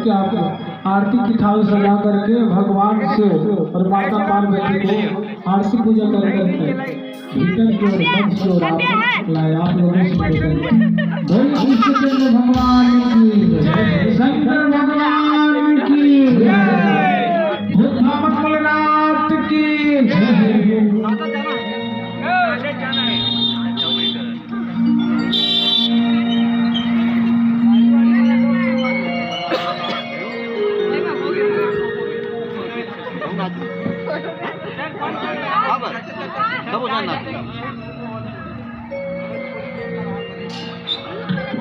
करके आप आरती की थाल सजा करके भगवान से और माता पार्वती को आरती पूजा कर करके भीतर की ओर मंच की ओर आप लाए। आप लोगों से निवेदन बोल कृष्ण भगवान की जय, शंकर भगवान की जय, भूतनाथ भोलेनाथ की जय। Apa? Kamu sana.